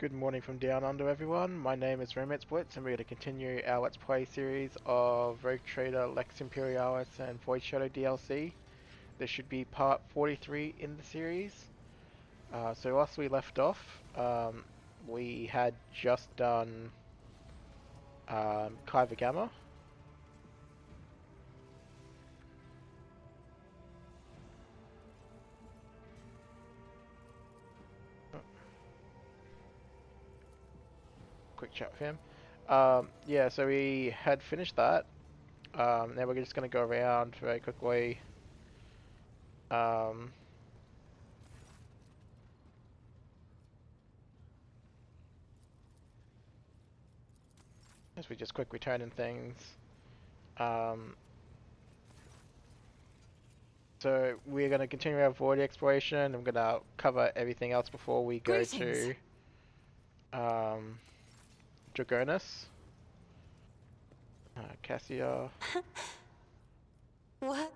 Good morning from down under, everyone. My name is Romance Blitz, and we're going to continue our Let's Play series of Rogue Trader, Lex Imperialis, and Void Shadow DLC. This should be part 43 in the series. So whilst we left off, we had just done Kyber Gamma. Quick chat with him. Yeah, so we had finished that. Now we're just going to go around very quickly. As we just quick returning things. So we're going to continue our void exploration. I'm going to cover everything else before we go to Dragonus. Cassia. What?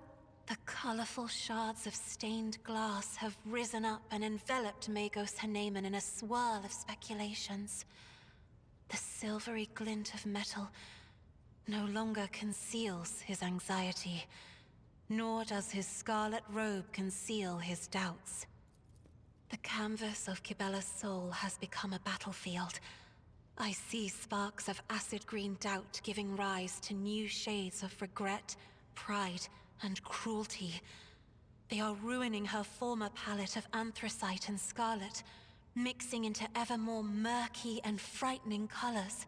The colourful shards of stained glass have risen up and enveloped Magos Haneman in a swirl of speculations. The silvery glint of metal no longer conceals his anxiety, nor does his scarlet robe conceal his doubts. The canvas of Kibella's soul has become a battlefield. I see sparks of acid green doubt giving rise to new shades of regret, pride, and cruelty. They are ruining her former palette of anthracite and scarlet, mixing into ever more murky and frightening colors.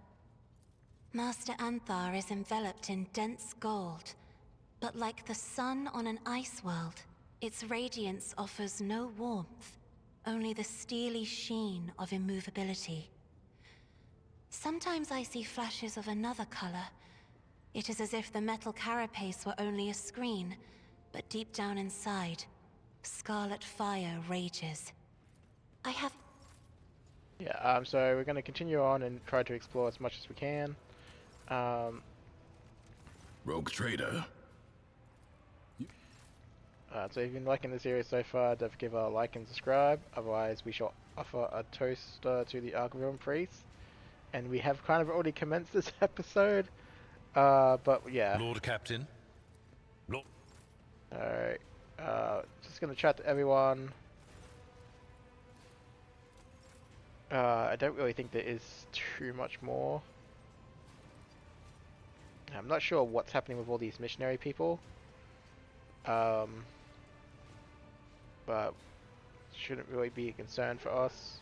Master Anthar is enveloped in dense gold, but like the sun on an ice world, its radiance offers no warmth, only the steely sheen of immovability. Sometimes I see flashes of another color. It is as if the metal carapace were only a screen, but deep down inside, scarlet fire rages. I have... Yeah, so we're going to continue on and try to explore as much as we can. Rogue Trader. So if you've been liking the series so far, don't forget to like and subscribe. Otherwise, we shall offer a toast to the Argavon Priest. And we have kind of already commenced this episode. But yeah. Lord Captain. Alright. Just gonna chat to everyone. I don't really think there is too much more. I'm not sure what's happening with all these missionary people. But shouldn't really be a concern for us.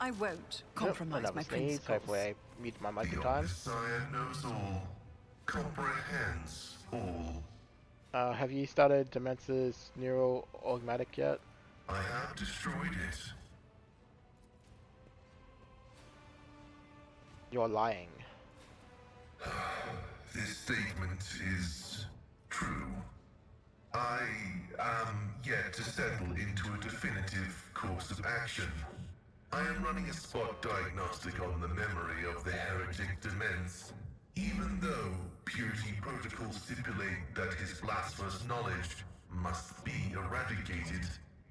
I won't compromise my principles. Hopefully I mute my mic in time. The Messiah knows all, comprehends all. Have you started Demence's neural Dogmatic yet? I have destroyed it. You're lying. This statement is true. I am yet to settle into a definitive course of action. I am running a spot diagnostic on the memory of the heretic Demence. Even though purity protocols stipulate that his blasphemous knowledge must be eradicated,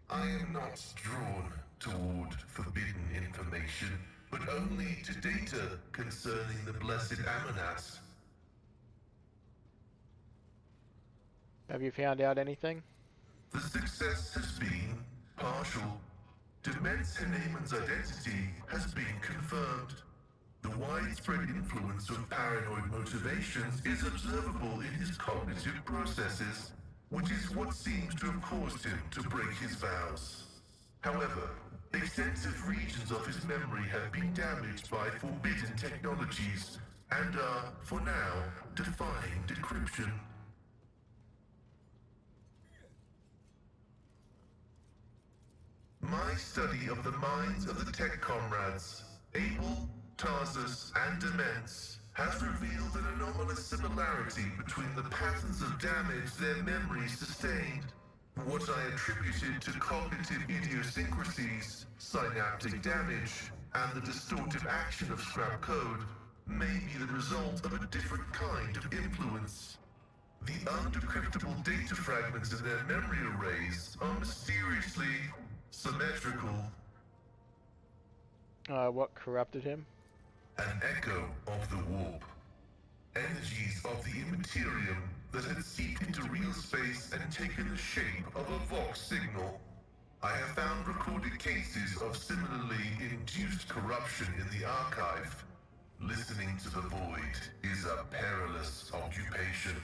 I am not drawn toward forbidden information, but only to data concerning the blessed Amonats. Have you found out anything? The success has been partial. Demence Haneman's identity has been confirmed. The widespread influence of paranoid motivations is observable in his cognitive processes, which is what seems to have caused him to break his vows. However, extensive regions of his memory have been damaged by forbidden technologies and are, for now, defying decryption. My study of the minds of the tech comrades, Abel, Tarsus, and Demence, has revealed an anomalous similarity between the patterns of damage their memories sustained. What I attributed to cognitive idiosyncrasies, synaptic damage, and the distortive action of scrap code may be the result of a different kind of influence. The undecryptable data fragments in their memory arrays are mysteriously symmetrical. What corrupted him? An echo of the warp. Energies of the immaterium that had seeped into real space and taken the shape of a Vox signal. I have found recorded cases of similarly induced corruption in the archive. Listening to the void is a perilous occupation.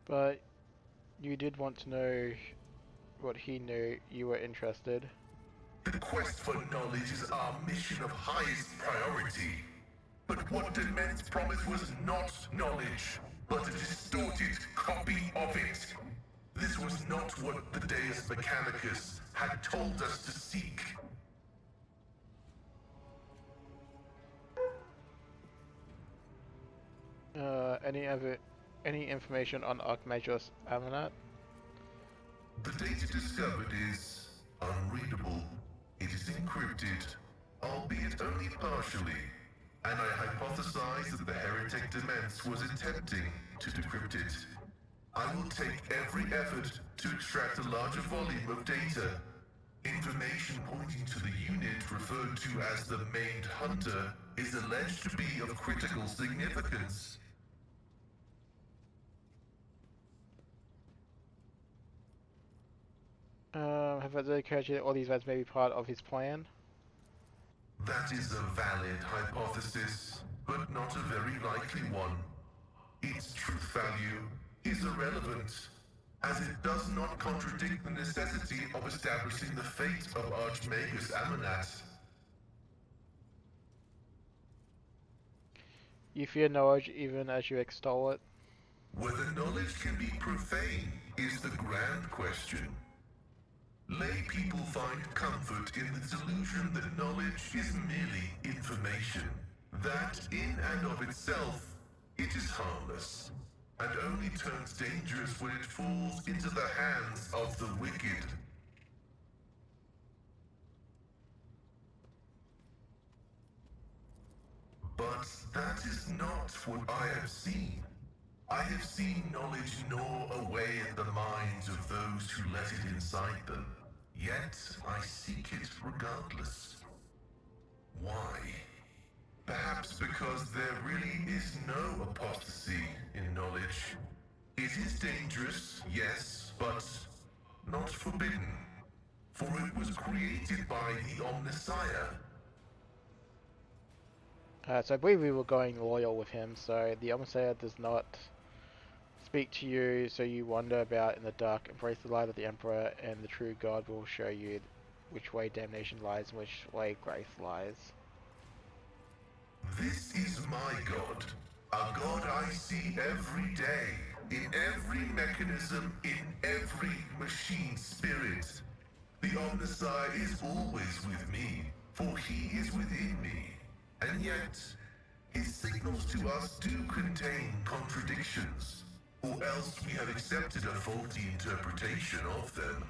But you did want to know what he knew. You were interested. The quest for knowledge is our mission of highest priority. But what Dement's promise was not knowledge, but a distorted copy of it. This was not what the Deus Mechanicus had told us to seek. Any information on Archmagus Amanat? The data discovered is unreadable. It is encrypted, albeit only partially, and I hypothesize that the heretic Demence was attempting to decrypt it. I will take every effort to extract a larger volume of data. Information pointing to the unit referred to as the Maimed Hunter is alleged to be of critical significance. Have it occurred to you that all these events may be part of his plan? That is a valid hypothesis, but not a very likely one. Its truth value is irrelevant, as it does not contradict the necessity of establishing the fate of Archmagus Amanat. You fear knowledge even as you extol it? Whether knowledge can be profane is the grand question. Lay people find comfort in the delusion that knowledge is merely information. That, in and of itself, it is harmless, and only turns dangerous when it falls into the hands of the wicked. But that is not what I have seen. I have seen knowledge gnaw away at the minds of those who let it inside them. Yet I seek it regardless. Why? Perhaps because there really is no apostasy in knowledge. It is dangerous, yes, but not forbidden. For it was created by the Omnissiah. So I believe we were going loyal with him, so the Omnissiah does not speak to you, so you wander about in the dark, embrace the light of the Emperor, and the true God will show you which way damnation lies and which way grace lies. This is my God. A God I see every day, in every mechanism, in every machine spirit. The Omnissiah is always with me, for he is within me. And yet, his signals to us do contain contradictions, or else we have accepted a faulty interpretation of them.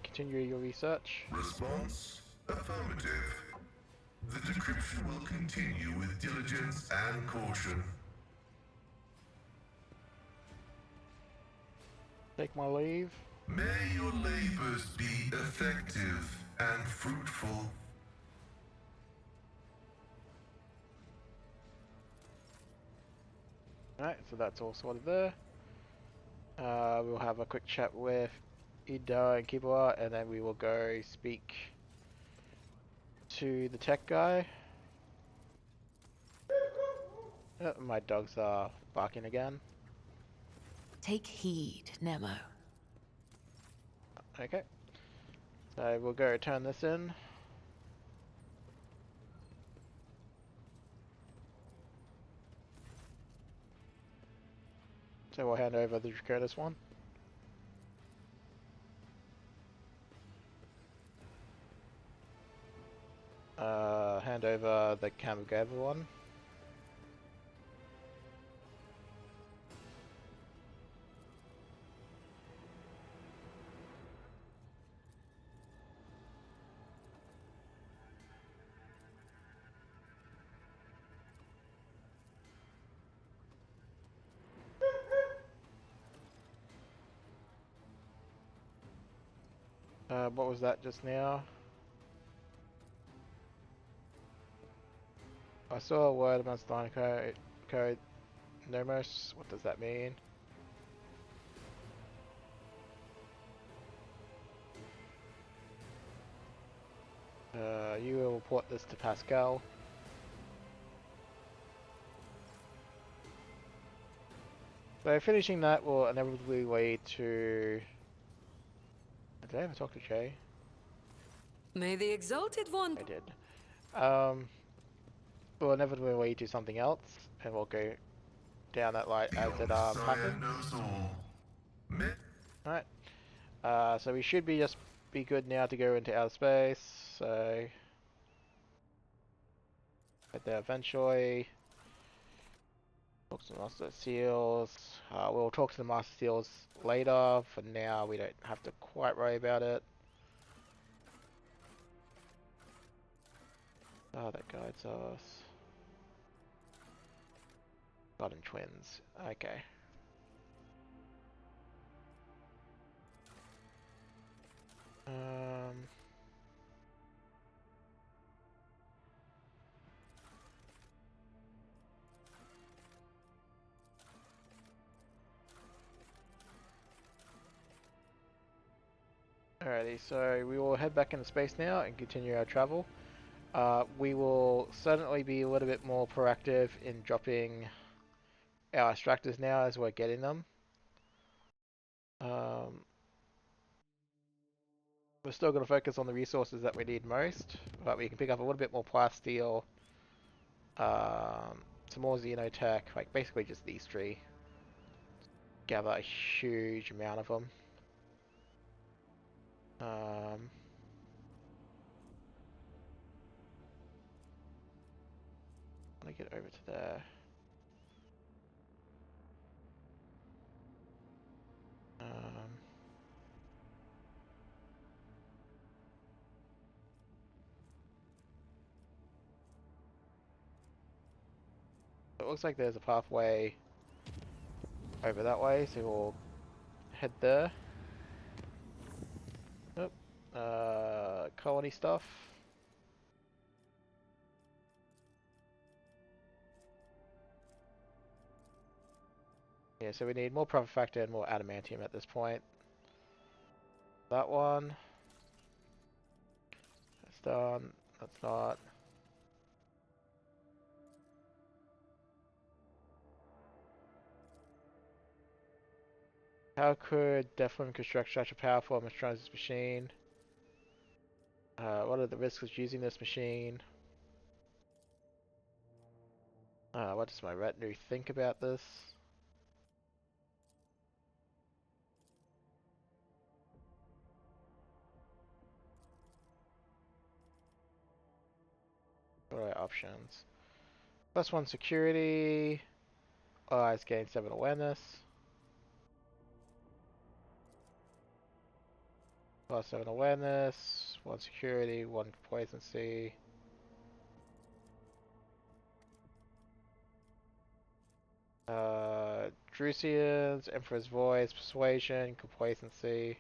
Continue your research. Response? Affirmative. The decryption will continue with diligence and caution. Take my leave. May your labors be effective and fruitful. Alright, so that's all sorted there. We'll have a quick chat with Ida and Kibua, and then we will go speak to the tech guy. My dogs are barking again. Take heed, Nemo. Okay. So we'll go turn this in. So we'll hand over the Draconis one. Hand over the Kamagava one. What was that just now? I saw a word amongst line code nomos. What does that mean? You will report this to Pascal. So finishing that will inevitably lead to... Did I ever talk to Jay? May the Exalted One... I did. Will inevitably lead to something else, and we'll go down that light as it happens. Alright. So we should be good now to go into outer space. So right there eventually. Talk to the Master Seals. We'll talk to the Master Seals later. For now, we don't have to quite worry about it. Oh, that guides us. Garden Twins. Okay. Alrighty, so we will head back into space now and continue our travel. We will certainly be a little bit more proactive in dropping our extractors now as we're getting them. We're still going to focus on the resources that we need most, but we can pick up a little bit more plasteel, some more xenotech, like basically just these three. Gather a huge amount of them. Let me get over to there. It looks like there's a pathway over that way, so we'll head there. Oh, colony stuff. Yeah, so we need more profit factor and more adamantium at this point. That one. That's done. That's not. How could Deflin construct such a powerful and transit machine? What are the risks of using this machine? What does my retinue think about this? What are our options? +1 security. Allies gain 7 awareness. +7 awareness. 1 security. 1 complacency. Drusians, Emperor's Voice, Persuasion, Complacency.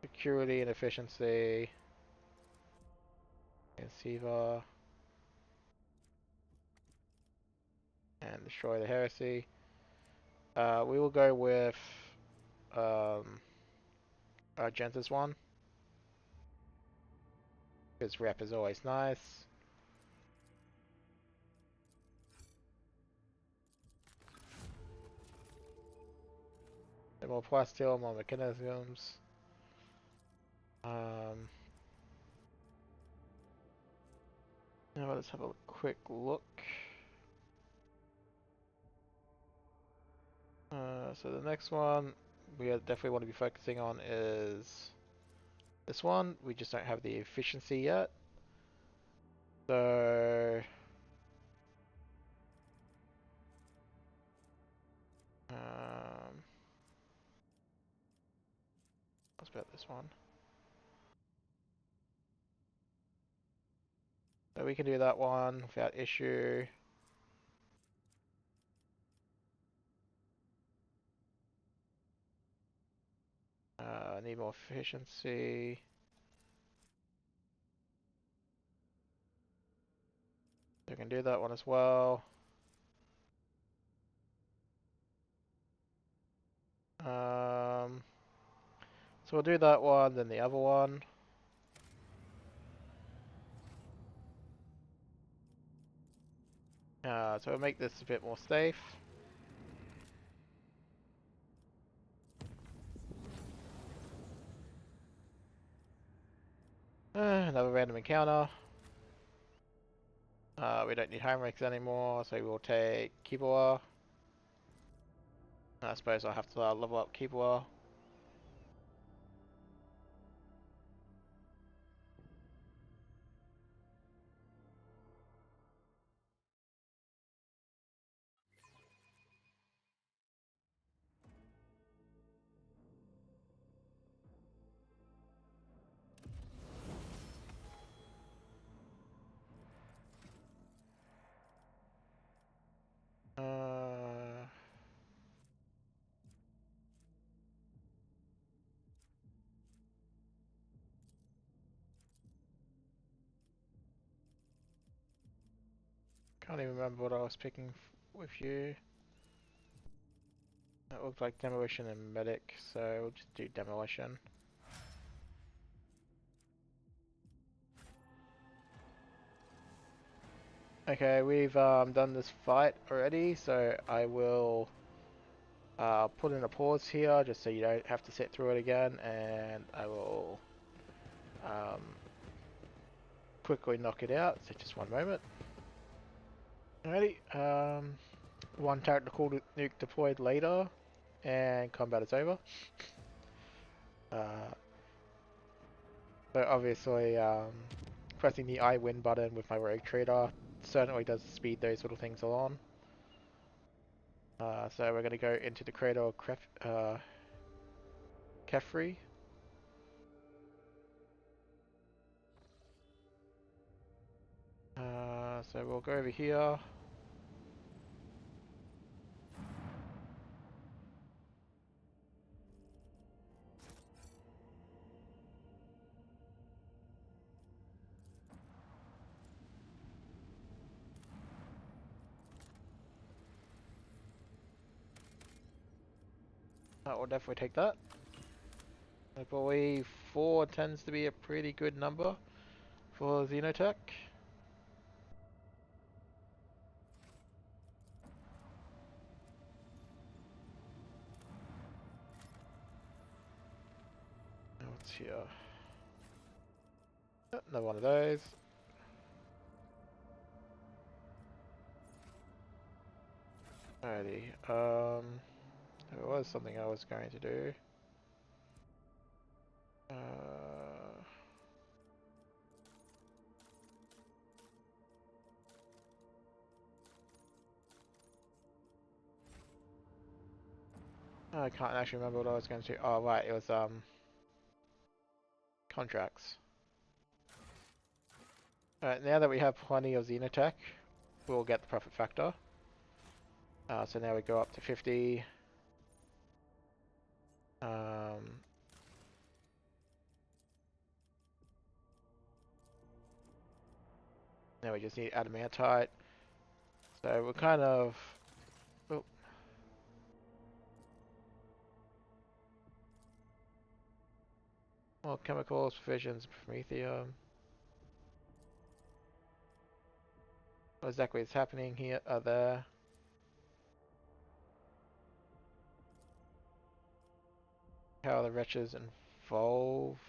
Security and Efficiency. And Siva. And Destroy the Heresy. We will go with Argentus one. Because rep is always nice. More plasteel, more mechanisms. Now let's have a quick look. So the next one we definitely want to be focusing on is this one. We just don't have the efficiency yet. So what's about this one? So we can do that one without issue. I need more efficiency. So I can do that one as well. So we'll do that one, then the other one. So we'll make this a bit more safe. Another random encounter. We don't need Heinrichs anymore, so we'll take Kibor. I suppose I'll have to level up Kibor. Can't even remember what I was picking with you. It looked like demolition and medic, so we'll just do demolition. Okay, we've done this fight already, so I will put in a pause here just so you don't have to sit through it again, and I will quickly knock it out. So just one moment. Alrighty, one tactical nuke deployed later, and combat is over. So obviously, pressing the I win button with my rogue trader certainly does speed those little things along. So we're going to go into the crater of Kefri. So we'll go over here. We'll definitely take that. I believe 4 tends to be a pretty good number for Xenotech. What's here? Another one of those. Alrighty. There was something I was going to do. I can't actually remember what I was going to do. Oh right, it was contracts. Alright, now that we have plenty of Xenotech, we'll get the profit factor. So now we go up to 50. Now we just need adamantite. So we're kind of... Oh. Well, chemicals, provisions, promethium. What exactly is happening here? There. How are the wretches involved?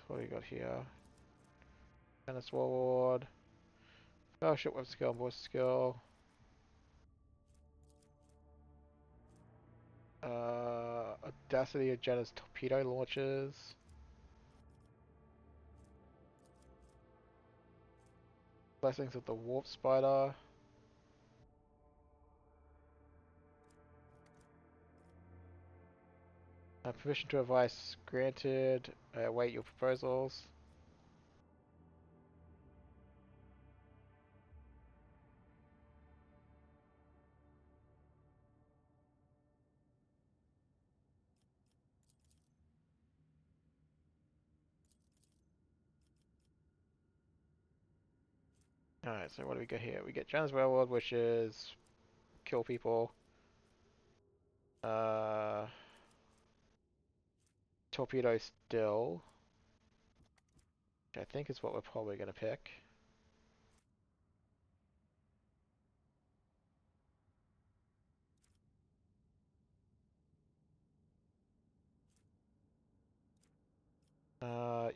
What do we got here? Tennis Warlord. Fellowship with skill, voice skill. Audacity of Jenna's torpedo launchers. Blessings of the Warp Spider. Permission to advise granted. Await your proposals. Alright, so what do we get here? We get Jan's Railroad, which is kill people. Torpedo still, which I think is what we're probably going to pick.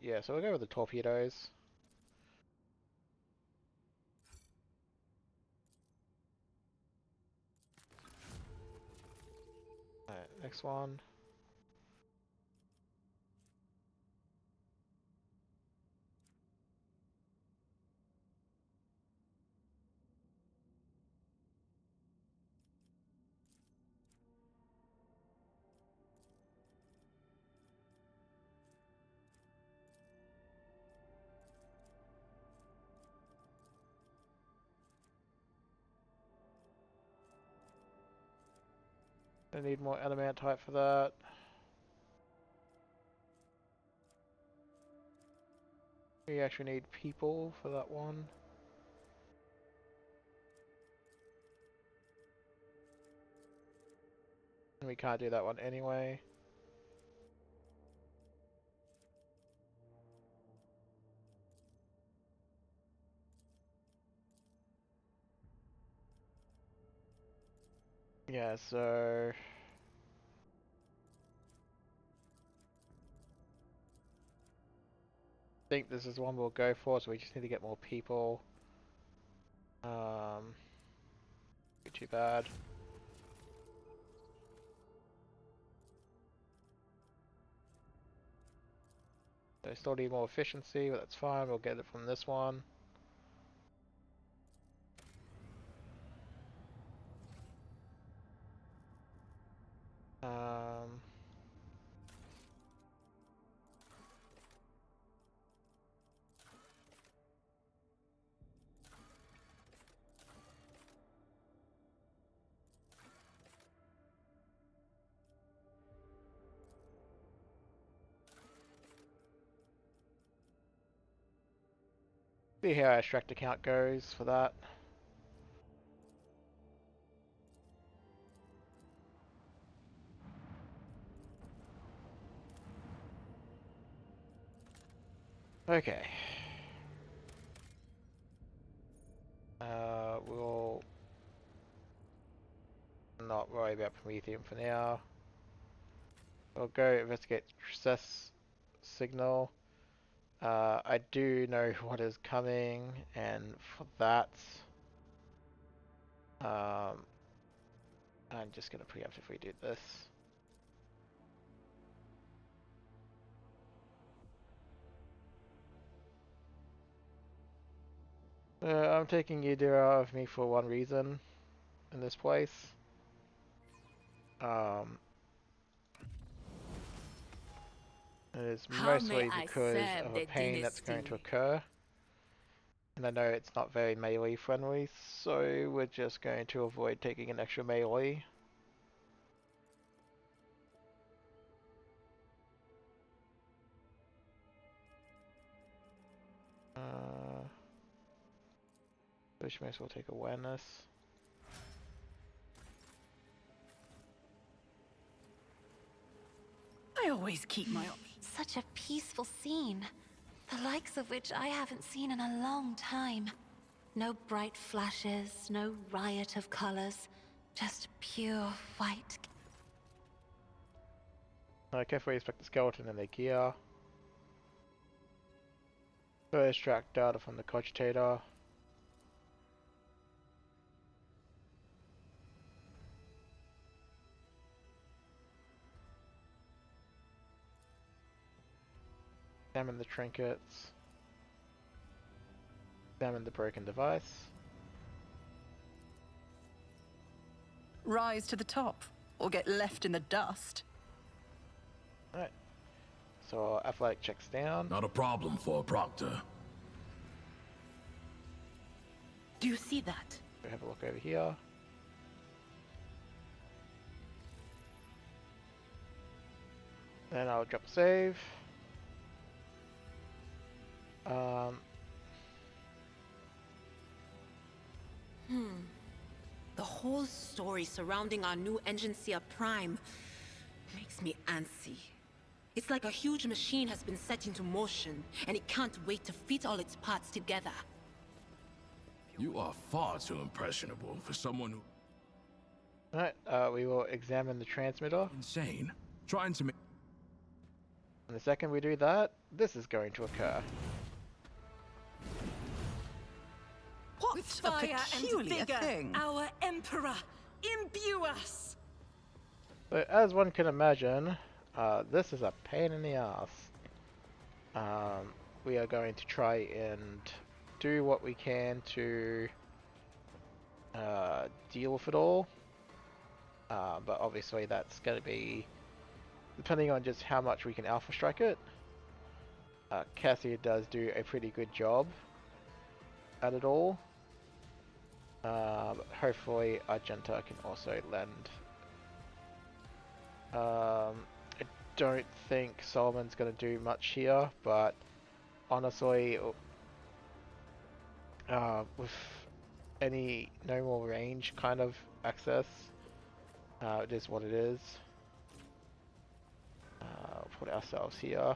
Yeah, so we'll go with the torpedoes. Alright, next one. I need more element type for that. We actually need people for that one. And we can't do that one anyway. Yeah, so I think this is one we'll go for, so we just need to get more people. Too bad. They still need more efficiency, but that's fine, we'll get it from this one. See how our extractor count goes for that. Okay. We'll not worry about Prometheum for now. We'll go investigate success signal. I do know what is coming, and for that, I'm just gonna preemptively do this. I'm taking Yadira of me for one reason in this place. It is mostly because of a pain that's going to occur. And I know it's not very melee friendly, so we're just going to avoid taking an extra melee. Which may as well take awareness. I always keep my options. Such a peaceful scene, the likes of which I haven't seen in a long time. No bright flashes, no riot of colors, just pure white. Carefully inspect the skeleton and their gear. First extract data from the cogitator. Examine the trinkets. Examine the broken device. Rise to the top, or get left in the dust. Alright. So athletic checks down. Not a problem for a proctor. Do you see that? We have a look over here. Then I'll drop a save. The whole story surrounding our new Engineer Prime makes me antsy. It's like a huge machine has been set into motion, and it can't wait to fit all its parts together. You are far too impressionable for someone who... Alright, we will examine the transmitter. Insane. Trying to make... And the second we do that, this is going to occur. What With a fire and peculiar vigor, thing. our Emperor, imbue us! So as one can imagine, this is a pain in the ass. We are going to try and do what we can to deal with it all. But obviously that's going to be depending on just how much we can alpha strike it. Cassia does do a pretty good job at it all. But hopefully Argenta can also lend. I don't think Solomon's going to do much here, but honestly, with any normal range kind of access, it is what it is. Put ourselves here.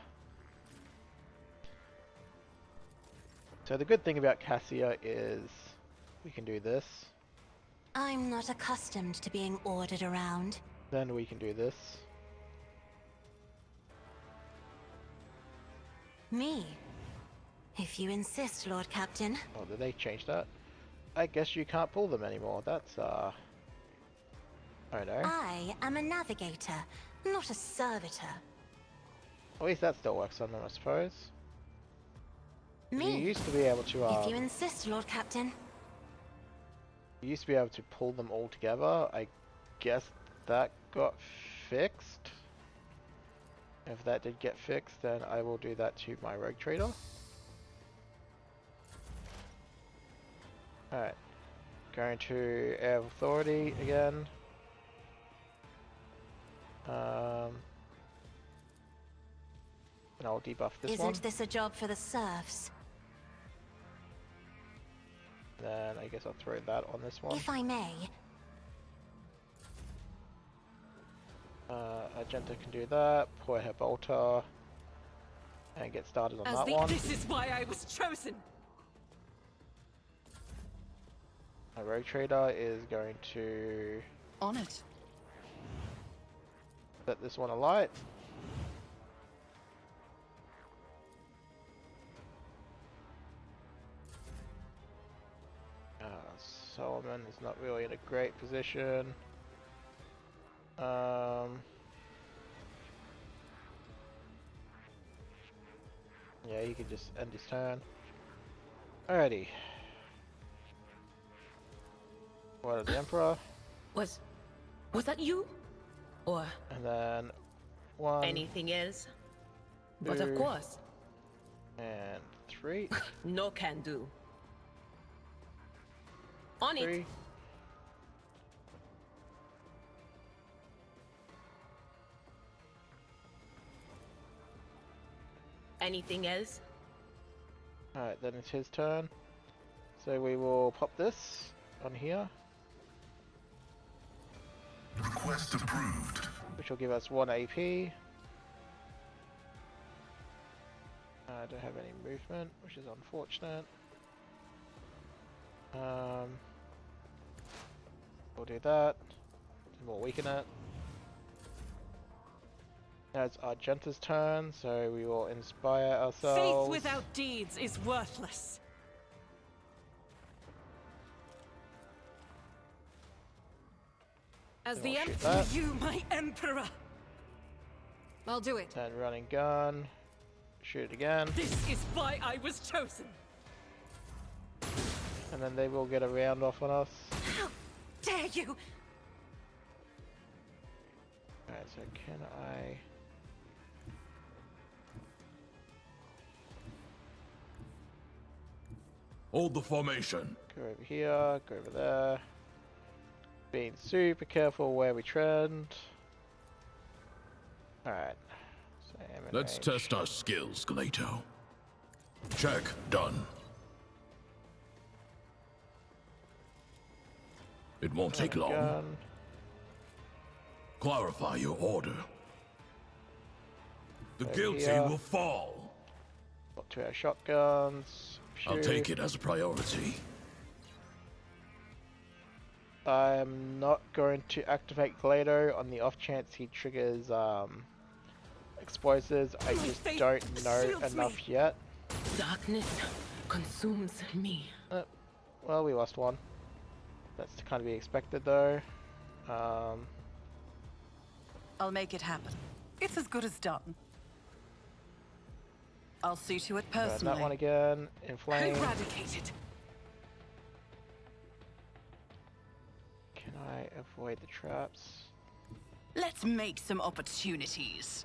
So the good thing about Cassia is we can do this, I'm not accustomed to being ordered around. then we can do this. Me? If you insist, Lord Captain. Oh, did they change that? I guess you can't pull them anymore. That's I don't know. I am a navigator, not a servitor. At least that still works on them, I suppose. You Me? used to be able to If you insist, Lord Captain. you used to be able to pull them all together. I guess that got fixed. If that did get fixed, then I will do that to my rogue trader. Alright. Going to Air of Authority again. And I'll debuff this one. Isn't this a job for the serfs? Then I guess I'll throw that on this one. If I may. Argenta can do that. Pour her bolter. And get started on that one. This is why I was chosen! My rogue trader is going to On it. set this one alight. Solomon is not really in a great position. Yeah, he can just end his turn. Alrighty. What is the Emperor? Was that you? Or And then 1, anything else? But of two, course, and 3. no can do. On it. 3. Anything else? Alright, then it's his turn. So we will pop this on here, Request approved. which will give us 1 AP. I don't have any movement, which is unfortunate. We'll do that. We'll weaken it. Now it's Argenta's turn, so we will inspire ourselves. Faith without deeds is worthless. As the I'll shoot Emperor, that. you, my Emperor! I'll do it. And running gun. Shoot it again. This is why I was chosen. And then they will get a round off on us. How dare you! Alright, so can I... Hold the formation. Go over here, go over there. Being super careful where we trend. Alright. So aim and Let's range. test our skills, Galato. Check. Done. It won't take long. Gun. Clarify your order. The guilty here. will fall. Got 2 air shotguns. I'll Shoot. take it as a priority. I'm not going to activate Glado on the off chance he triggers explosives. I just don't know enough yet. Darkness consumes me. Well, we lost one. That's to kind of be expected though. I'll make it happen. It's as good as done. I'll see to it Grab personally. that one again. Inflame. Eradicated. Can I avoid the traps? Let's make some opportunities.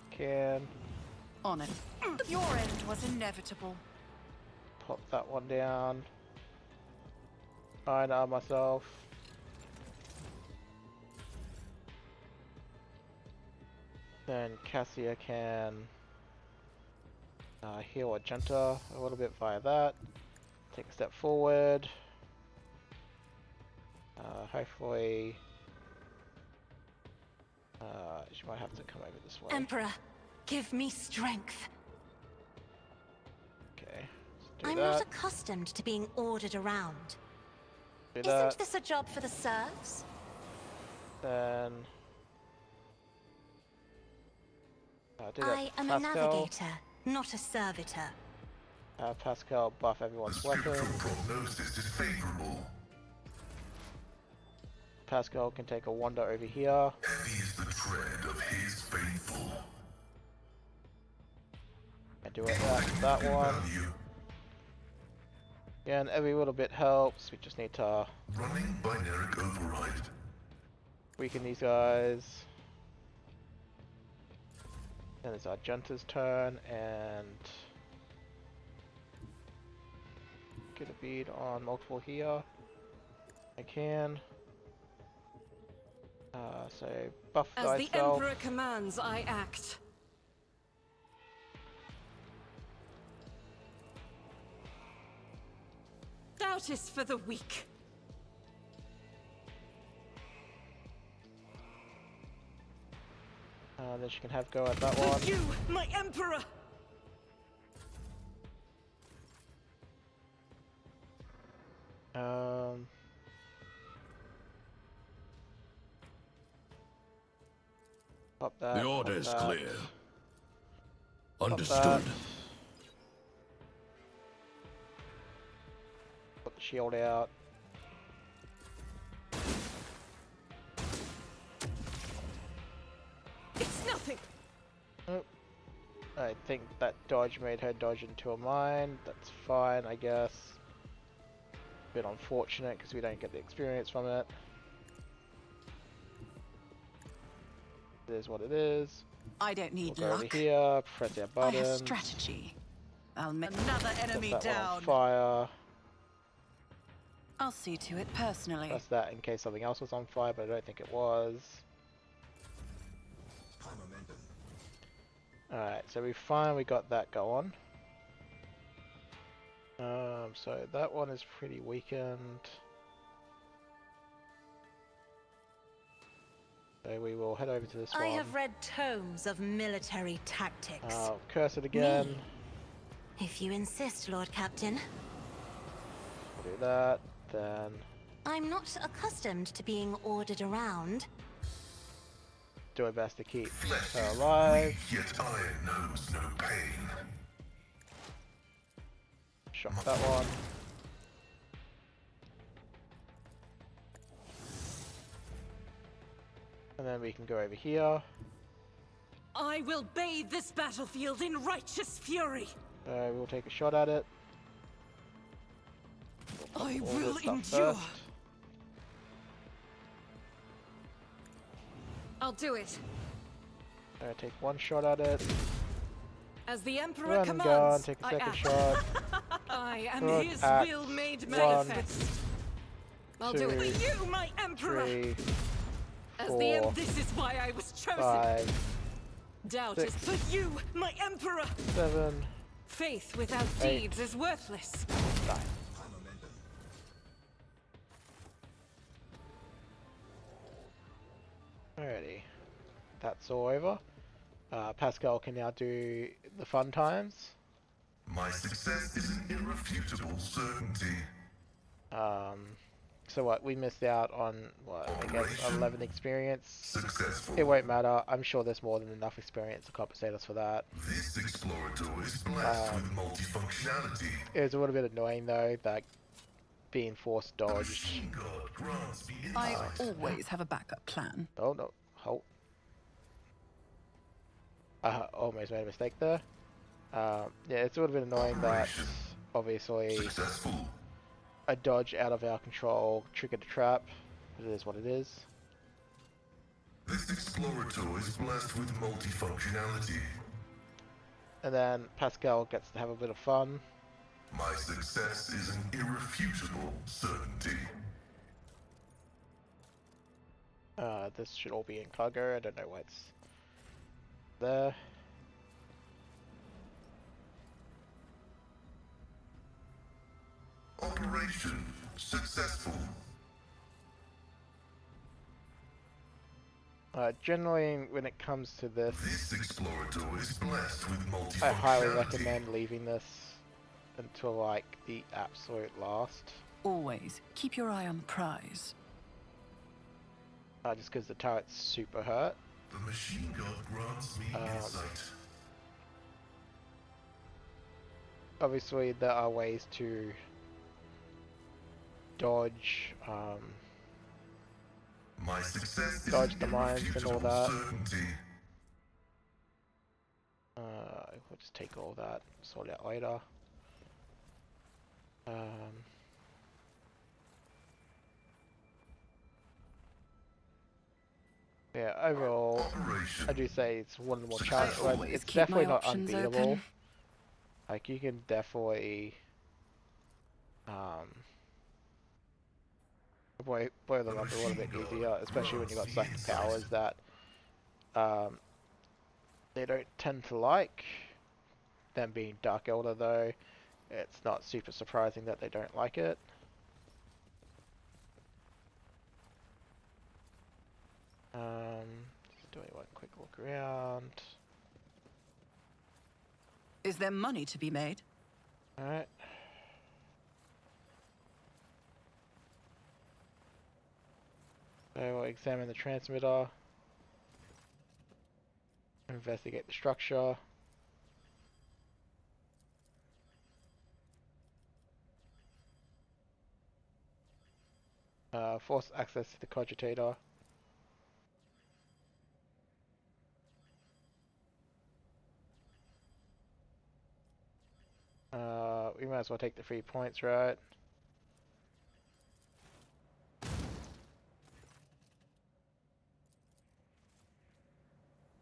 Can On it. Your end was inevitable. pop that one down. I know myself. Then Cassia can heal Argenta a little bit via that. Take a step forward. Hopefully, she might have to come over this way. Emperor, give me strength. Okay, let's do I'm that. not accustomed to being ordered around. Do that. Isn't this a job for the serfs? Then do that. I am a Pascal. navigator, not a servitor. Pascal buff The everyone's spiritual weapons. prognosis is favorable. Pascal can take a wander over here. Heavy is the tread of his faithful. And do it that one. Value. Again, every little bit helps. We just need to Running binary override. weaken these guys. Then it's Argenta's turn, and get a bead on multiple here. I can. So buff As the thyself. Emperor commands, I act. Doubt is for the weak. Then she can have go at that For one. you, my Emperor! Pop that. The order pop is that, clear. pop Understood. that. Put the shield out. It's nothing! Oh. I think that dodge made her dodge into a mine. That's fine, I guess. Bit unfortunate because we don't get the experience from it. It is what it is. I don't We'll need go over luck. here, press our I button. have strategy. I'll make another enemy Put that one on down. fire. I'll see to it personally. Press that in case something else was on fire, but I don't think it was. Alright, so we finally got that going. So that one is pretty weakened. So we will head over to this I one. have read tomes of military tactics. Curse it again. Me. If you insist, Lord Captain. Do that, then I'm not accustomed to being ordered around. do our best to keep Flesh her is alive. weak, yet iron knows no pain. Shock that one. And then we can go over here. I will bathe this battlefield in righteous fury! We'll take a shot at it. I All will this stuff endure! first. I'll do it. Take one shot at it. As the Emperor Run and gun, commands, take a I second act. shot. I am Good his act. will made One, manifest. I'll do it two, for you, my Emperor! 3, As 4, this is why I was chosen. 5, Doubt 6, is for you, my Emperor! 7, Faith without Hey. deeds is worthless. Die. Alrighty. That's all over. Pascal can now do the fun times. My success is an irrefutable certainty. So what, we missed out on, what, I guess Operation 11 experience. Successful. It won't matter, I'm sure there's more than enough experience to compensate us for that. This explorator is blessed with multifunctionality. It was a little bit annoying though, that being force The dodged. machine god grants me I insight. always have a backup plan. Oh no, halt. I almost made a mistake there. Yeah, it's a little bit annoying that Operation obviously Successful. a dodge out of our control triggered a trap, but it is what it is. This explorator is blessed with multifunctionality. And then Pascal gets to have a bit of fun. My success is an irrefutable certainty. This should all be in cargo, I don't know why it's there. Operation successful. Generally, when it comes to this, This explorator is blessed with multifunctionality. I highly recommend leaving this until like the absolute last. Always keep your eye on the prize. Just because the turret's super hurt. The machine god grants me insight. Obviously, there are ways to dodge, My success is dodge an the mines and all irrefutable that. certainty. We'll just take all that, sort it out later. Yeah, overall, Operation I do say it's one of the more Success. challenging. Like, Always it's keep definitely my not options unbeatable. open. Like, you can definitely blow them up a little bit easier, especially when you've got psychic powers that they don't tend to like. Them being Dark Elder though, it's not super surprising that they don't like it. Just doing one quick look around. Is there money to be made? Alright. So we'll examine the transmitter. Investigate the structure. Force access to the cogitator. We might as well take the 3 points, right?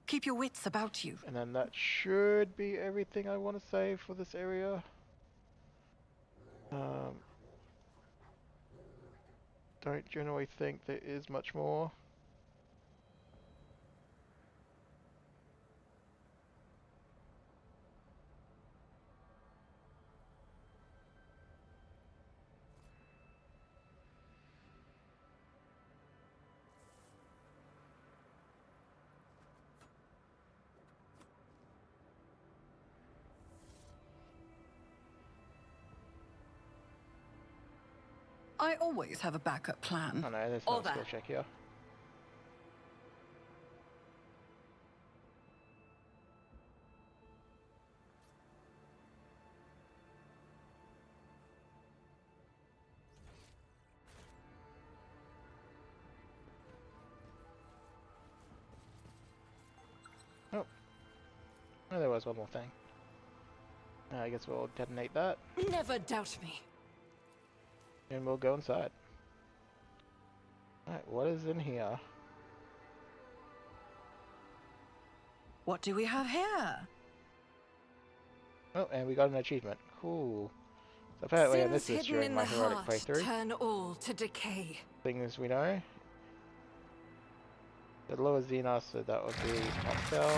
Keep your wits about you. And then that should be everything I want to say for this area. Don't generally think there is much more. I always have a backup plan. Oh no, there's no Over. skill check here. Oh. Oh, there was one more thing. I guess we'll detonate that, Never doubt me. and we'll go inside. Alright, what is in here? What do we have here? Oh, and we got an achievement. Cool. So apparently, and Sins this is hidden during in my the heroic heart playthrough. turn all to decay. Things we know. The lower Xenos, so that would be Pascal.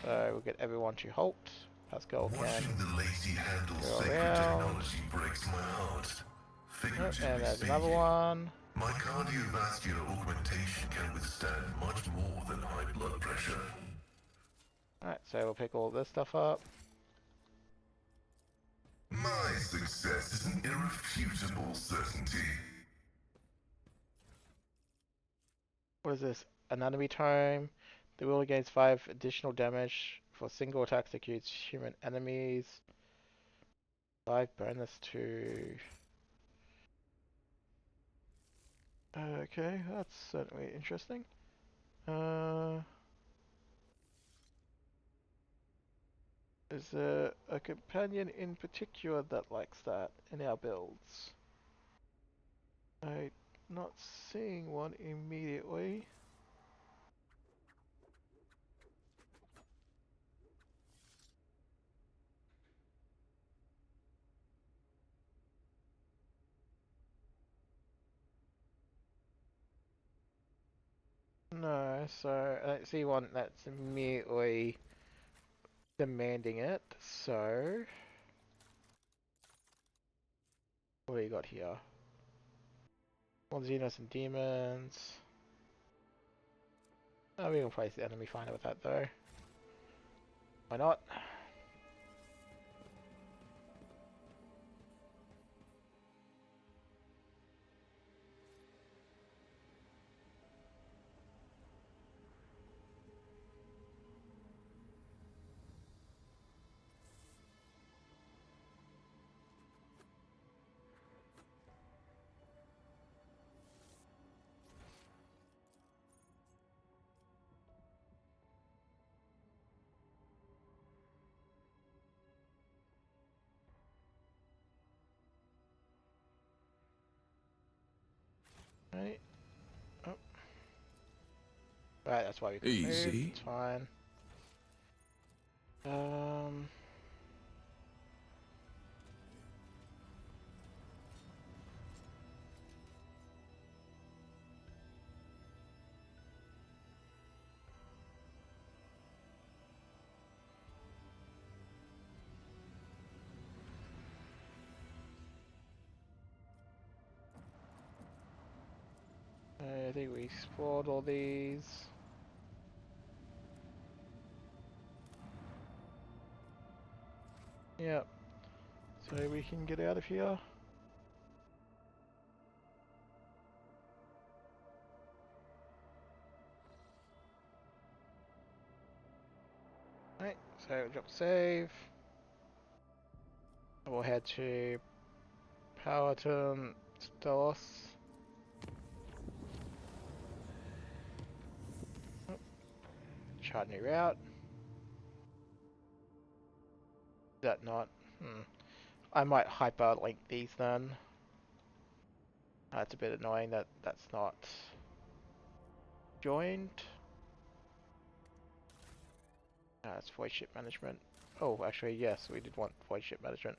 So we'll get everyone to halt. Pascal can Watching the lazy handle go sacred around. technology breaks my heart. Oh, Figuratively and there's speaking, another one. my cardiovascular augmentation can withstand much more than high blood pressure. Alright, so we'll pick all this stuff up. My success is an irrefutable certainty. What is this? Anatomy tome. The wheel gains 5 additional damage for single attacks against human enemies. 5 bonus to... Okay, that's certainly interesting. Is there a companion in particular that likes that in our builds? I'm not seeing one immediately. No, so I don't see one that's immediately demanding it, so... What do you got here? More Xenos and Demons. Oh, we can place the enemy finder with that though. Why not? Right. Oh. Right, that's why we can move. Easy. It's fine. I think we explored all these. Yep. So we can get out of here. Right, so drop save. We'll head to Powhatan Stelos. Oh, chart new route. Is that not? I might hyperlink these then. It's a bit annoying that that's not joined. It's void ship management. Oh, actually, yes, we did want void ship management.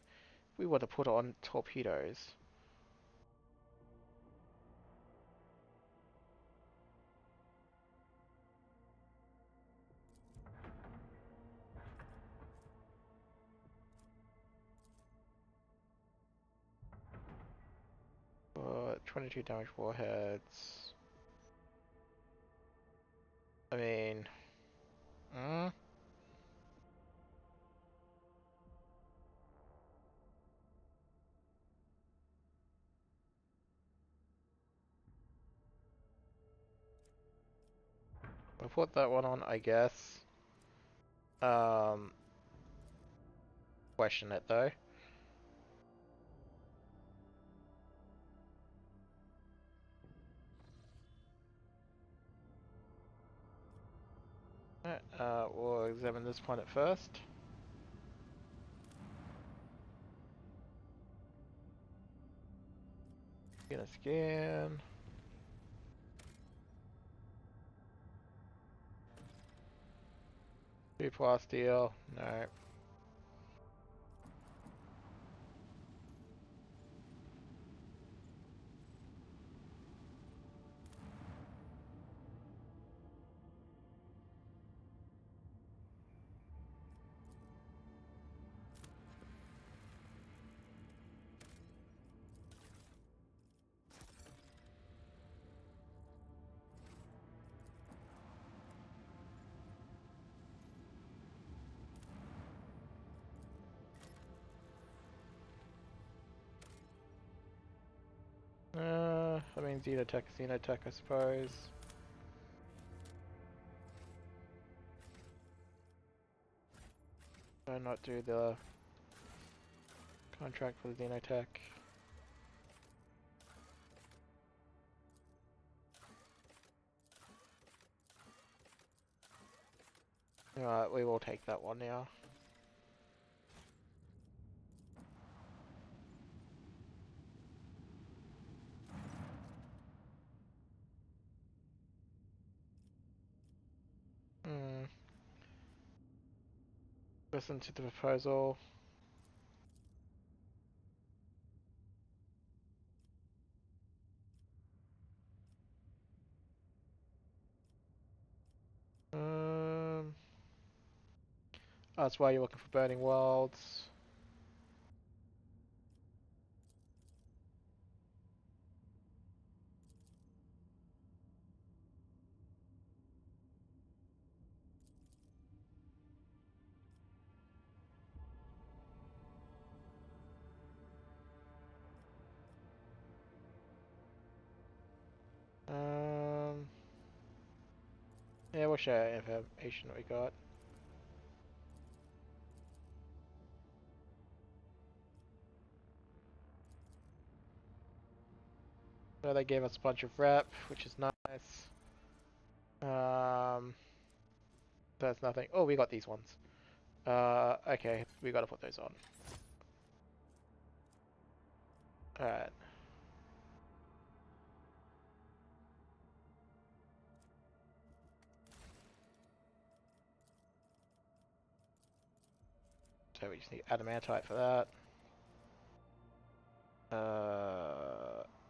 We want to put on torpedoes. Uh, 22 damage warheads. I mean... I'll put that one on, I guess. Question it though. Alright, we'll examine this planet first. Gonna scan. Two plus deal. No. Same Xenotech, Xenotech, I suppose. Why not do the contract for the Xenotech? Alright, we will take that one now. Listen to the proposal. That's why you're looking for Burning Worlds. Yeah, we'll share information that we got. So they gave us a bunch of rep, which is nice. There's nothing. Oh, we got these ones. Okay, we gotta put those on. Alright. So we just need adamantite for that.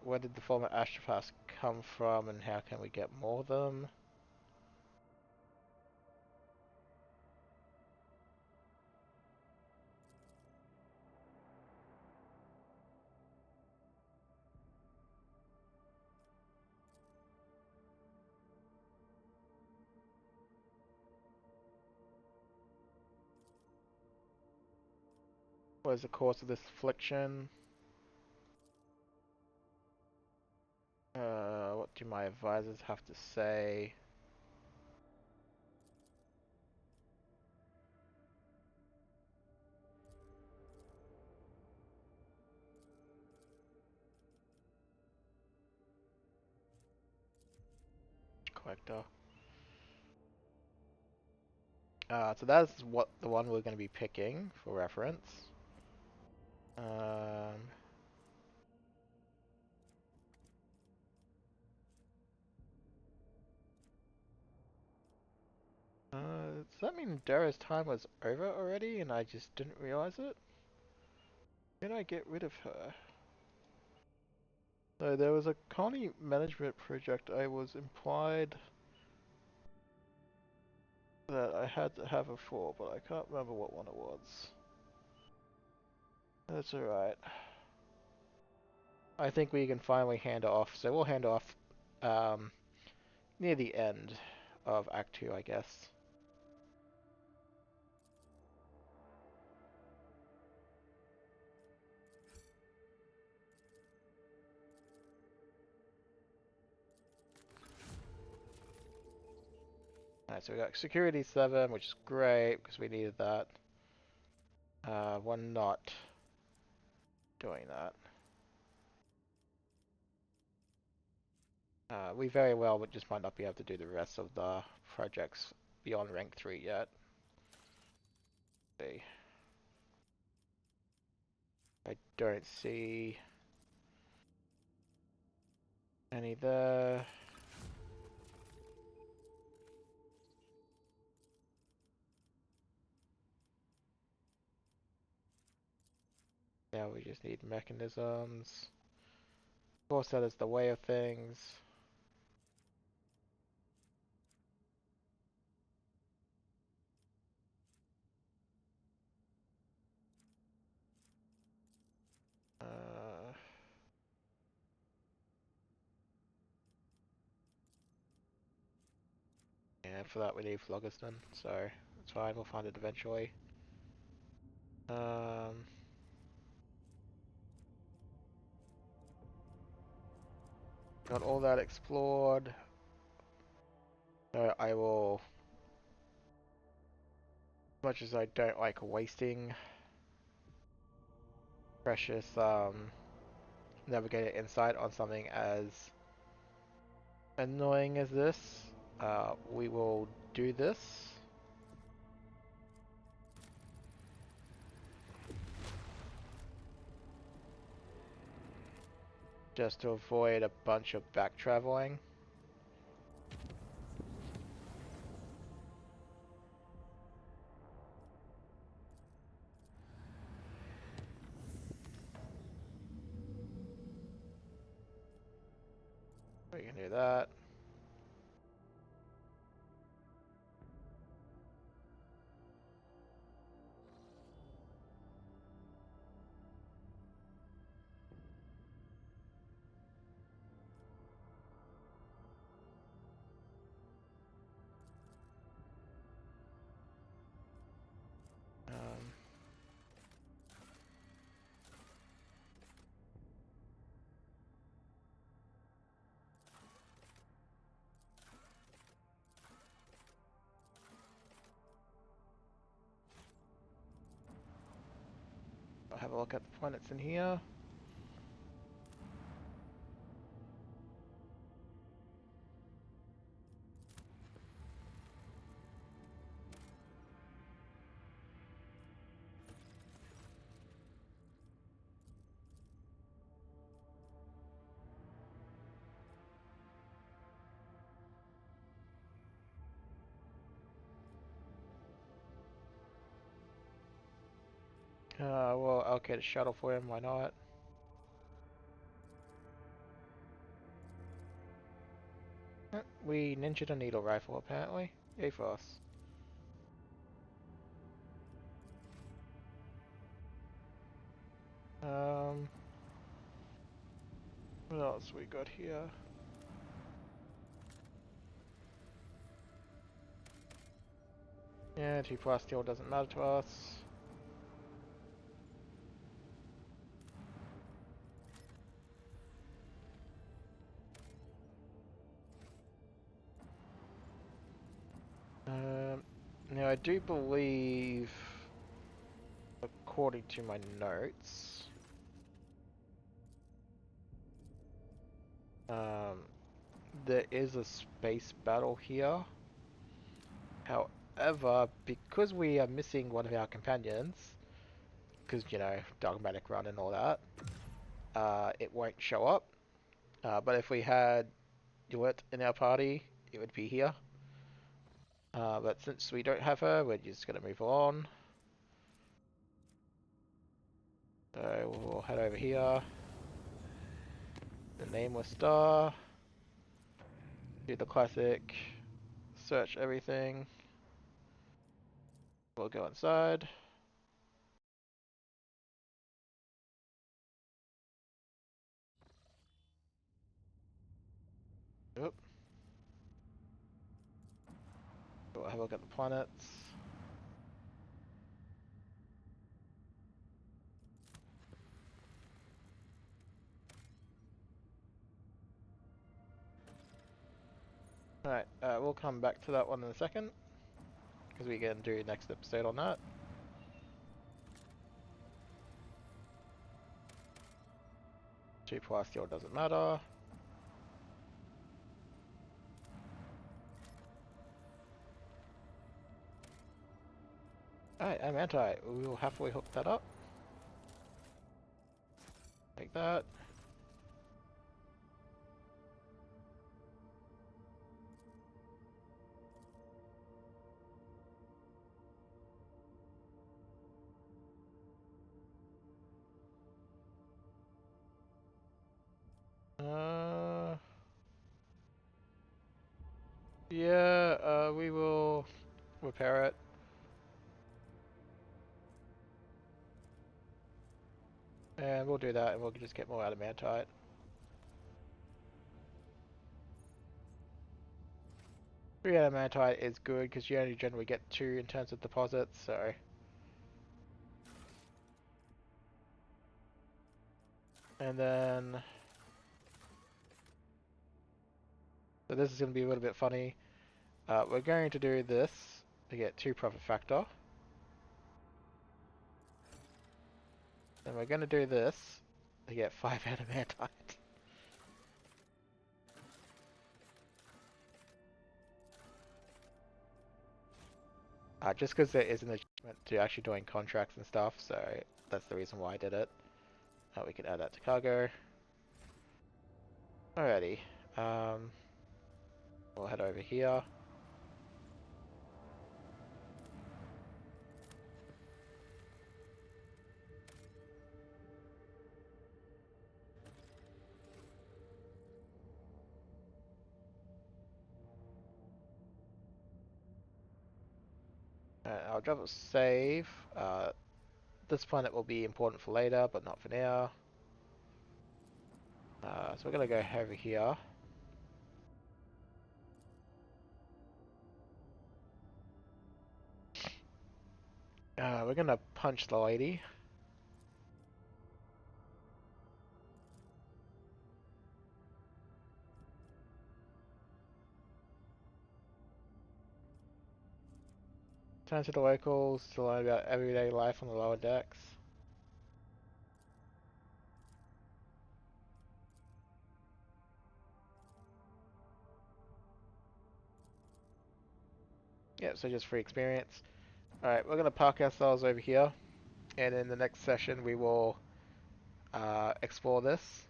Where did the former astropaths come from and how can we get more of them? What is the cause of this affliction? What do my advisors have to say? Collector. So that's what the one we're going to be picking for reference. Does that mean Dara's time was over already and I just didn't realize it? Did I get rid of her? So there was a colony management project I was implied that I had to have her for, but I can't remember what one it was. That's alright. I think we can finally hand off, so we'll hand off near the end of Act 2, I guess. Alright, so we got Security 7, which is great, because we needed that. We're not doing that. We very well but just might not be able to do the rest of the projects beyond rank 3 yet. Let's see. I don't see any there. Yeah, we just need mechanisms. Of course, that is the way of things. And for that we need Phlogiston, so it's fine, we'll find it eventually. Yeah, Got all that explored. So I will, as much as I don't like wasting precious navigator insight on something as annoying as this, we will do this. Just to avoid a bunch of back traveling. We can do that. I'll have a look at the planets in here. We'll allocate a shuttle for him, why not? We ninja'd a needle rifle apparently. Yay for us. What else we got here? Yeah, 2 plus steel doesn't matter to us. Now I do believe, according to my notes, there is a space battle here. However, because we are missing one of our companions, because, you know, Dogmatic run and all that, it won't show up. But if we had Duet in our party, it would be here. But since we don't have her, we're just going to move on. So we'll head over here. The nameless star. Do the classic. Search everything. We'll go inside. Oop. We'll have a look at the planets. Alright, we'll come back to that one in a second, because we can do next episode on that. Two plus steel doesn't matter. Alright, I'm anti. We will happily hook that up. Like that. Yeah, we will repair it. And we'll do that, and we'll just get more adamantite. Three adamantite is good, because you only generally get 2 in terms of deposits, so... And then... So this is going to be a little bit funny. We're going to do this to get 2 profit factor. And we're going to do this to get 5 adamantite. Just because there is an achievement to actually doing contracts and stuff, so that's the reason why I did it. We can add that to cargo. Alrighty. We'll head over here. I'll drop a save. This planet will be important for later, but not for now. So we're gonna go over here. We're gonna punch the lady. Turn to the locals to learn about everyday life on the lower decks. Yep, so just free experience. Alright, we're gonna park ourselves over here, and in the next session we will explore this.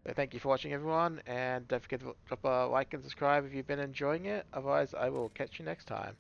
So thank you for watching, everyone, and don't forget to drop a like and subscribe if you've been enjoying it. Otherwise, I will catch you next time.